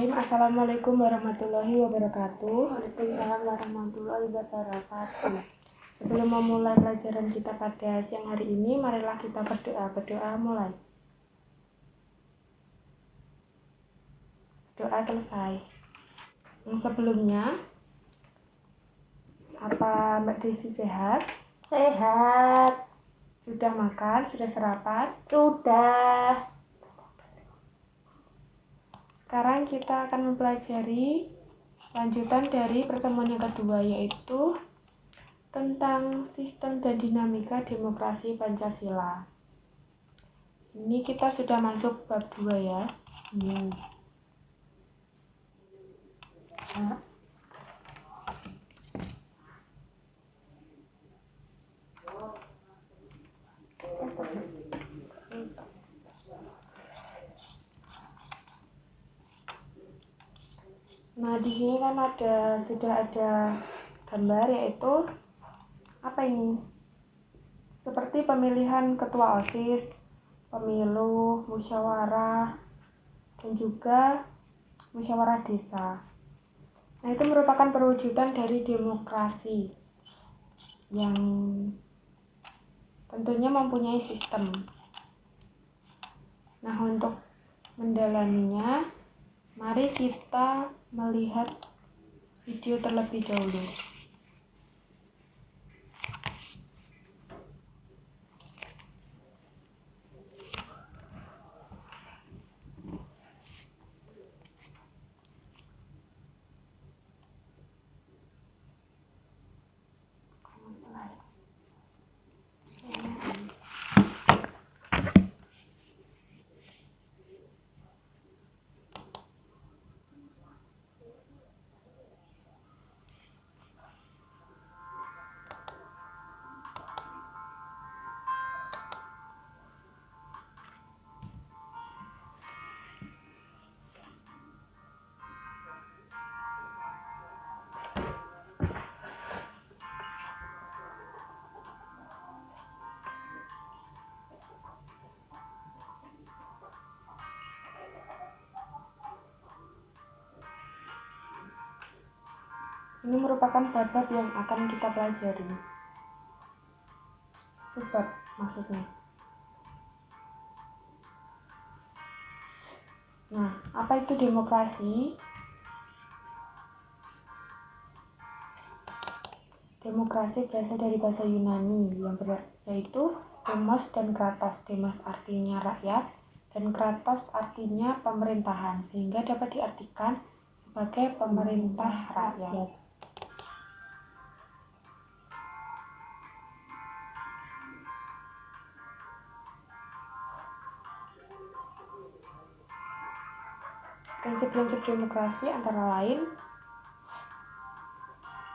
Bismillahirrahmanirrahim. Assalamualaikum warahmatullahi wabarakatuh. Waalaikumsalam warahmatullahi wabarakatuh. Sebelum memulai pelajaran kita pada siang hari ini, marilah kita berdoa. Berdoa mulai. Doa selesai. Yang sebelumnya, apa Mbak Desi sehat? Sehat. Sudah makan? Sudah sarapan? Sudah. Sekarang kita akan mempelajari lanjutan dari pertemuan yang kedua, yaitu tentang sistem dan dinamika demokrasi Pancasila. Ini kita sudah masuk bab 2 ya. Nah, di sini kan sudah ada gambar, yaitu apa ini? Seperti pemilihan ketua OSIS, pemilu, musyawarah, dan juga musyawarah desa. Nah, itu merupakan perwujudan dari demokrasi yang tentunya mempunyai sistem. Nah, untuk mendalaminya, mari kita melihat video terlebih dahulu. Ini merupakan bab yang akan kita pelajari. Subbab maksudnya. Nah, apa itu demokrasi? Demokrasi berasal dari bahasa Yunani yaitu demos dan kratos. Demos artinya rakyat dan kratos artinya pemerintahan, sehingga dapat diartikan sebagai pemerintah rakyat. Prinsip-prinsip demokrasi antara lain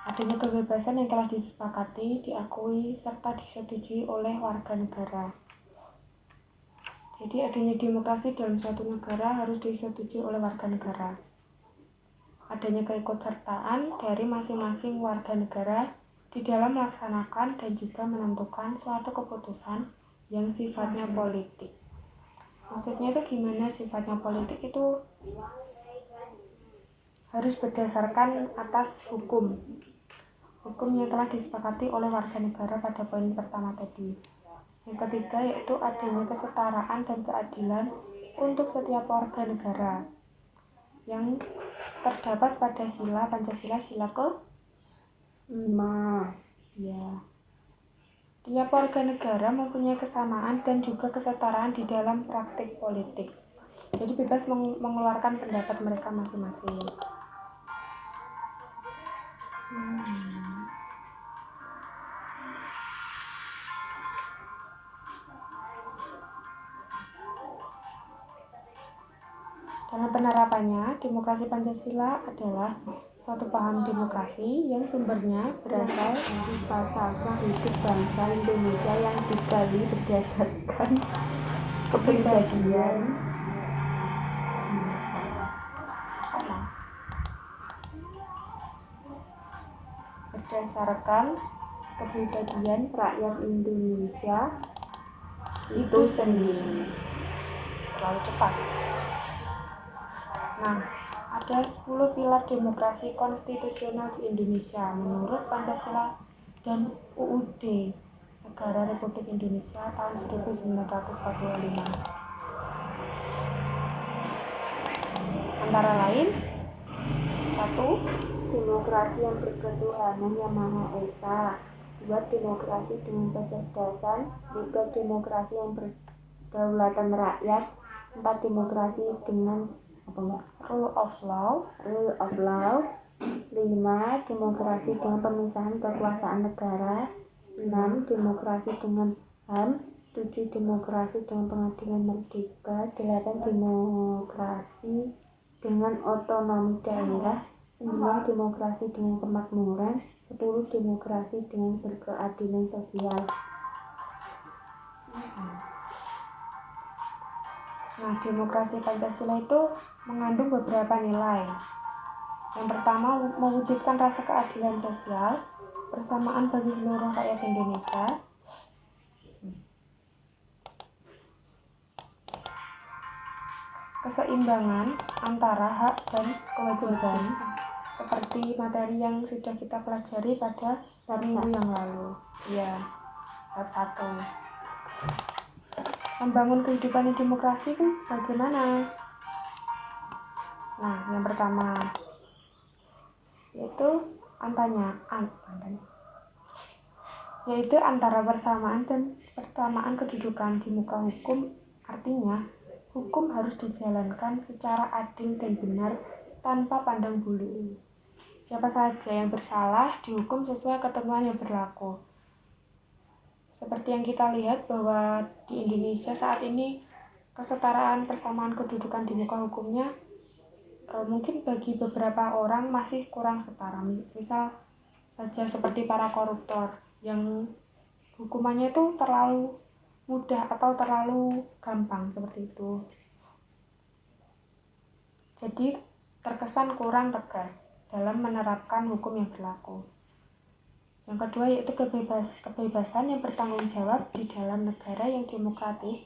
adanya kebebasan yang telah disepakati, diakui, serta disetujui oleh warga negara. Jadi adanya demokrasi dalam suatu negara harus disetujui oleh warga negara. Adanya keikutsertaan dari masing-masing warga negara di dalam melaksanakan dan juga menentukan suatu keputusan yang sifatnya politik. Maksudnya itu gimana sifatnya politik? Itu harus berdasarkan atas hukum yang telah disepakati oleh warga negara pada poin pertama tadi. Yang ketiga yaitu adanya kesetaraan dan keadilan untuk setiap warga negara yang terdapat pada sila Pancasila, sila ke-5. Ya. Tiap warga negara mempunyai kesamaan dan juga kesetaraan di dalam praktik politik. Jadi bebas mengeluarkan pendapat mereka masing-masing. Dalam penerapannya, demokrasi Pancasila adalah suatu paham demokrasi yang sumbernya berasal dari falsafah hidup bangsa Indonesia yang digali berdasarkan kepribadian rakyat Indonesia itu sendiri. Terlalu cepat. Nah, 10 pilar demokrasi konstitusional di Indonesia menurut Pancasila dan UUD Negara Republik Indonesia tahun 1945. Antara lain 1. Demokrasi yang berketuhanan yang Maha Esa. 2. Demokrasi dengan kecerdasan. 3. Demokrasi yang berkedaulatan rakyat. 4. Demokrasi dengan Rule of law. 5. Demokrasi dengan pemisahan kekuasaan negara. 6. Demokrasi dengan HAM. 7. Demokrasi dengan pengadilan merdeka. 8. Demokrasi dengan otonomi daerah. 9. Demokrasi dengan kemakmuran. 10. Demokrasi dengan berkeadilan sosial. Nah, demokrasi Pancasila itu mengandung beberapa nilai. Yang pertama, mewujudkan rasa keadilan sosial, persamaan bagi seluruh rakyat Indonesia. Keseimbangan antara hak dan kewajiban, seperti materi yang sudah kita pelajari pada minggu yang lalu. Ya, bab 1. Membangun kehidupan yang demokrasi itu bagaimana? Nah, yang pertama yaitu yaitu antara persamaan kedudukan di muka hukum. Artinya, hukum harus dijalankan secara adil dan benar tanpa pandang bulu. Siapa saja yang bersalah dihukum sesuai ketentuan yang berlaku. Seperti yang kita lihat bahwa di Indonesia saat ini kesetaraan persamaan kedudukan di muka hukumnya mungkin bagi beberapa orang masih kurang setara. Misal saja seperti para koruptor yang hukumannya itu terlalu mudah atau terlalu gampang seperti itu. Jadi terkesan kurang tegas dalam menerapkan hukum yang berlaku. Yang kedua yaitu kebebasan yang bertanggung jawab. Di dalam negara yang demokratis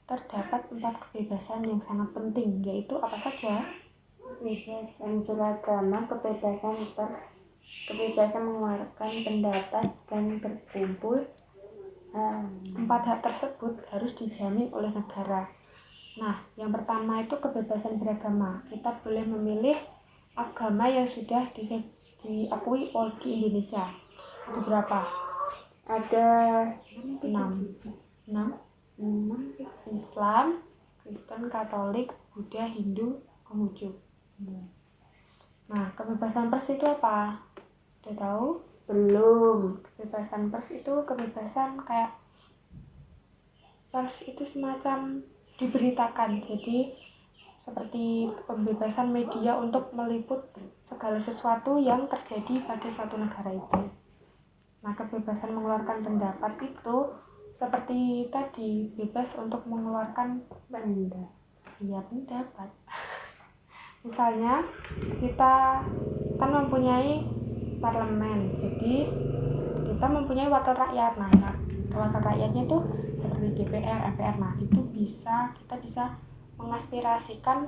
terdapat 4 kebebasan yang sangat penting, yaitu apa saja? Kebebasan beragama, kebebasan pers, kebebasan mengeluarkan pendapat dan berkumpul. 4 hak tersebut harus dijamin oleh negara. Nah, yang pertama itu kebebasan beragama. Kita boleh memilih agama yang sudah diakui oleh di Indonesia. Ada berapa? Ada 6. Islam, Kristen, Katolik, Buddha, Hindu, Konghucu. Nah, kebebasan pers itu apa? Udah tahu? belum. Kebebasan pers itu kebebasan kayak pers itu semacam diberitakan. Jadi seperti pembebasan media untuk meliput segala sesuatu yang terjadi pada suatu negara itu. Nah, kebebasan mengeluarkan pendapat itu seperti tadi, bebas untuk mengeluarkan pendapat. Misalnya kita kan mempunyai parlemen, jadi kita mempunyai wakil rakyat. Nah, wakil rakyatnya itu seperti DPR, MPR. Nah, itu kita bisa mengaspirasikan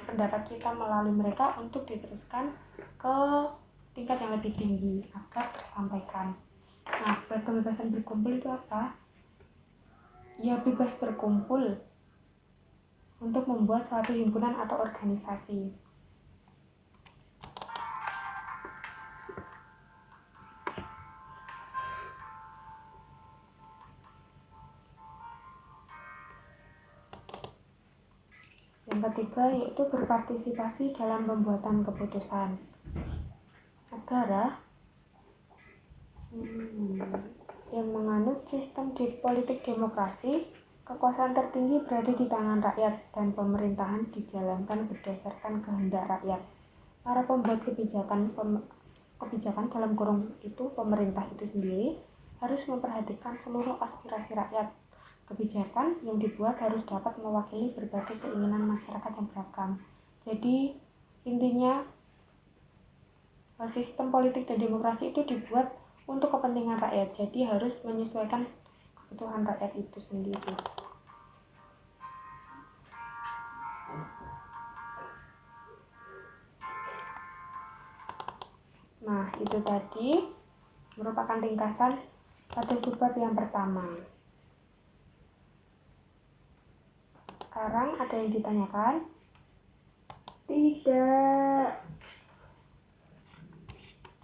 pendapat kita melalui mereka untuk diteruskan ke tingkat yang lebih tinggi agar tersampaikan. Nah, kebebasan berkumpul itu apa? Ya, bebas berkumpul untuk membuat suatu himpunan atau organisasi. Yang ketiga yaitu berpartisipasi dalam pembuatan keputusan. Negara yang menganut sistem politik demokrasi, kekuasaan tertinggi berada di tangan rakyat dan pemerintahan dijalankan berdasarkan kehendak rakyat. Para pembuat kebijakan dalam kurung itu pemerintah itu sendiri harus memperhatikan seluruh aspirasi rakyat. Kebijakan yang dibuat harus dapat mewakili berbagai keinginan masyarakat yang beragam. Jadi intinya sistem politik dan demokrasi itu dibuat untuk kepentingan rakyat. Jadi harus menyesuaikan kebutuhan rakyat itu sendiri. Nah, itu tadi merupakan ringkasan pada subbab yang pertama. Sekarang ada yang ditanyakan? Tidak.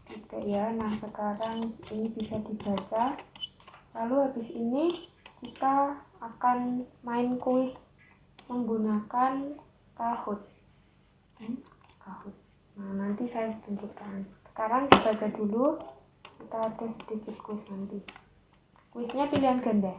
Tidak ya. Nah, sekarang ini bisa dibaca. Lalu habis ini kita akan main kuis menggunakan Kahoot. Kahoot. Nah, nanti saya tunjukkan. Sekarang dibaca dulu. Kita ada sedikit kuis nanti. Kuisnya pilihan ganda.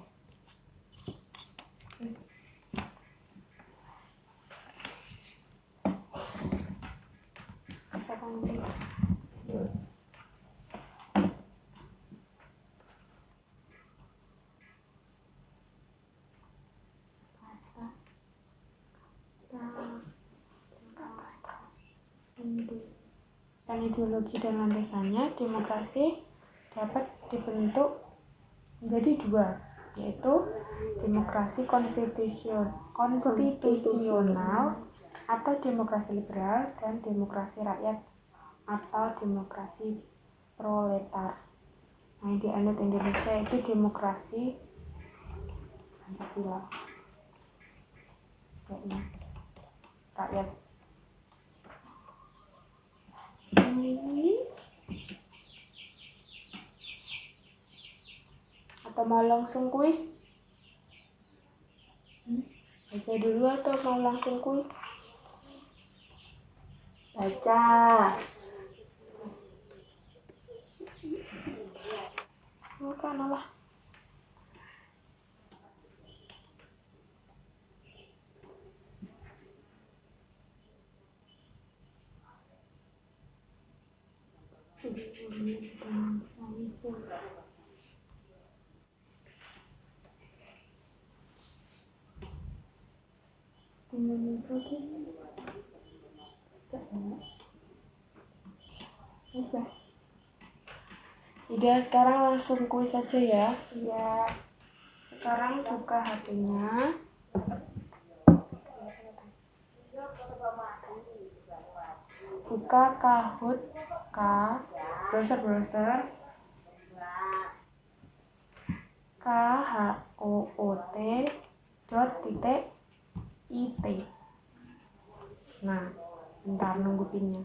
Tentang ideologi dan landasannya, demokrasi dapat dibentuk menjadi dua, yaitu demokrasi konstitusional atau demokrasi liberal dan demokrasi rakyat atau demokrasi proletar. Nah, yang dianut Indonesia itu demokrasi Pancasila. Rakyat. Atau mau langsung kuis? Baca dulu atau mau langsung kuis? Baca. Bukan lah. Udah, sekarang langsung kuis aja ya. Ya. Sekarang buka HP-nya. Buka Kahoot, browser kahoot.it. Nah, bentar nunggu pinnya.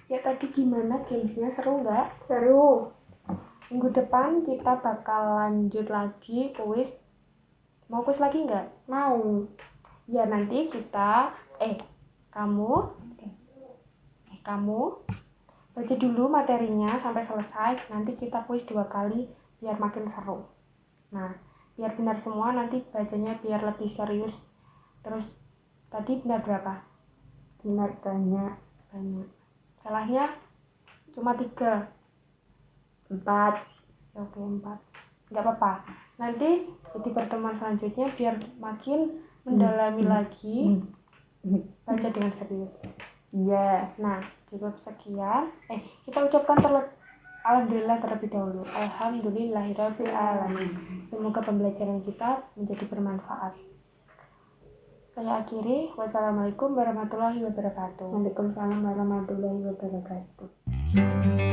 Ya tadi gimana gamesnya, seru nggak? Seru. Minggu depan kita bakal lanjut lagi kuis. Mau kuis lagi nggak? Mau. Ya nanti kita, kamu baca dulu materinya sampai selesai. Nanti kita kuis 2 kali biar makin seru. Nah, biar benar semua nanti bacanya biar lebih serius. Terus tadi benar berapa? Benar banyak. Salahnya cuma 3. 4. Ya, oke, 4. Nggak apa-apa. Nanti di pertemuan selanjutnya biar makin mendalami lagi baca dengan serius. Iya. Nah, cukup sekian. Kita ucapkan alhamdulillah terlebih dahulu. Alhamdulillahirabbil alamin. Semoga pembelajaran kita menjadi bermanfaat. Saya akhiri. Wassalamualaikum warahmatullahi wabarakatuh. Waalaikumsalam warahmatullahi wabarakatuh.